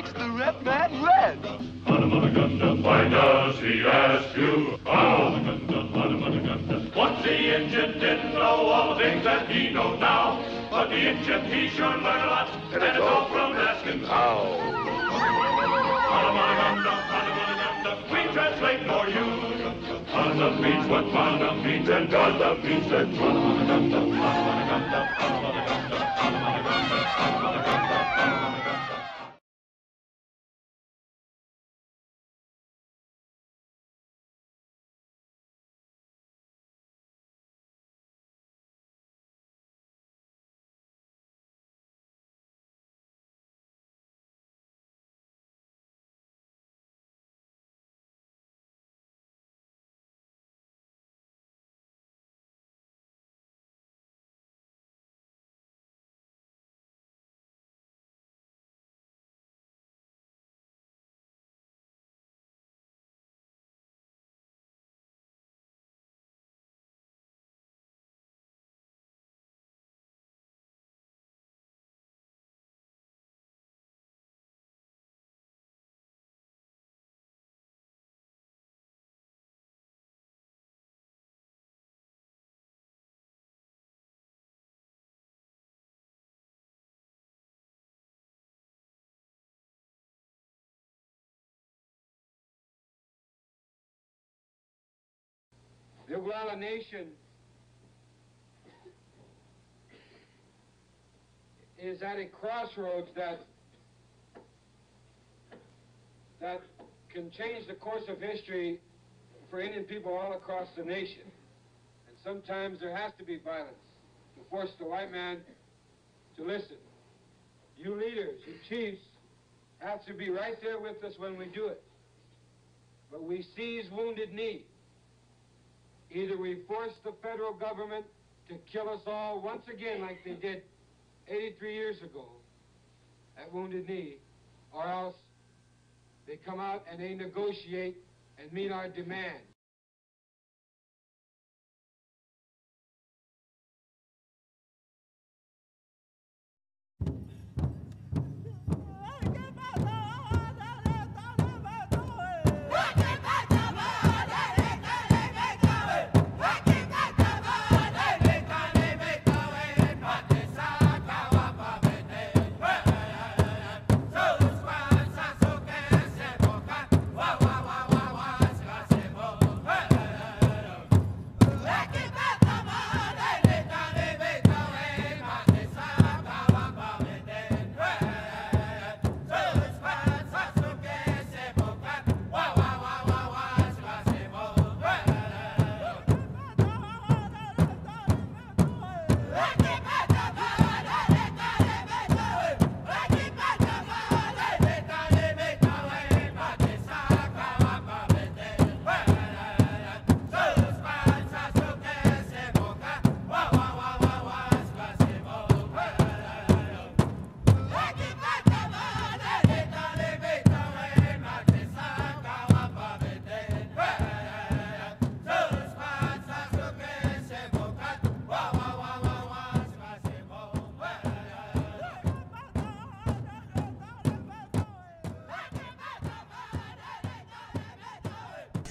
makes the red man red. Why does he ask you? Once the engine didn't know all the things that he knows now, but the engine, he sure learned a lot, and it's all from asking how. We translate for you. Mana means what mana means, and Ganda means the truth. The Oglala Nation is at a crossroads that can change the course of history for Indian people all across the nation. And sometimes there has to be violence to force the white man to listen. You leaders, you chiefs, have to be right there with us when we do it. But we seize Wounded Knee. Either we force the federal government to kill us all once again like they did 83 years ago at Wounded Knee, or else they come out and they negotiate and meet our demand.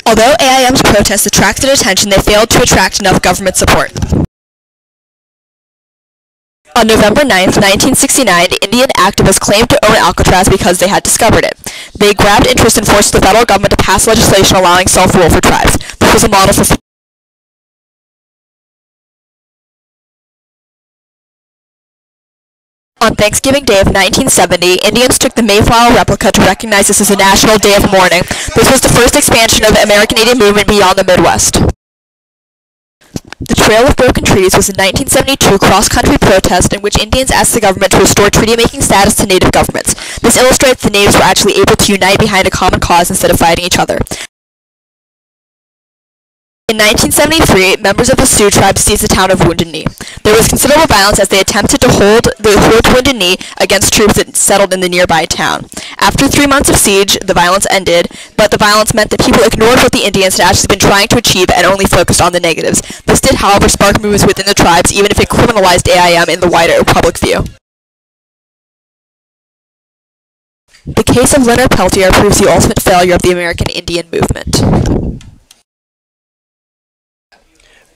Although AIM's protests attracted attention, they failed to attract enough government support. On November 9, 1969, Indian activists claimed to own Alcatraz because they had discovered it. They grabbed interest and forced the federal government to pass legislation allowing self-rule for tribes. This was a model for On Thanksgiving Day of 1970, Indians took the Mayflower replica to recognize this as a national day of mourning. This was the first expansion of the American Indian movement beyond the Midwest. The Trail of Broken Trees was a 1972 cross-country protest in which Indians asked the government to restore treaty-making status to Native governments. This illustrates the natives were actually able to unite behind a common cause instead of fighting each other. In 1973, members of the Sioux tribe seized the town of Wounded Knee. There was considerable violence as they attempted to hold Wounded Knee against troops that settled in the nearby town. After 3 months of siege, the violence ended, but the violence meant that people ignored what the Indians had actually been trying to achieve and only focused on the negatives. This did, however, spark movements within the tribes, even if it criminalized AIM in the wider public view. The case of Leonard Peltier proves the ultimate failure of the American Indian movement.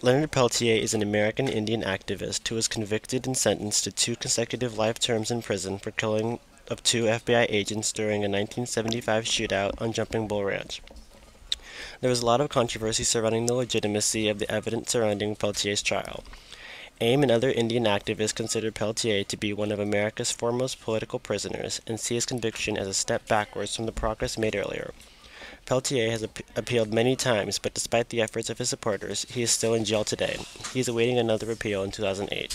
Leonard Peltier is an American Indian activist who was convicted and sentenced to 2 consecutive life terms in prison for killing of 2 FBI agents during a 1975 shootout on Jumping Bull Ranch. There was a lot of controversy surrounding the legitimacy of the evidence surrounding Peltier's trial. AIM and other Indian activists consider Peltier to be one of America's foremost political prisoners and see his conviction as a step backwards from the progress made earlier. Peltier has appealed many times, but despite the efforts of his supporters, he is still in jail today. He is awaiting another appeal in 2008.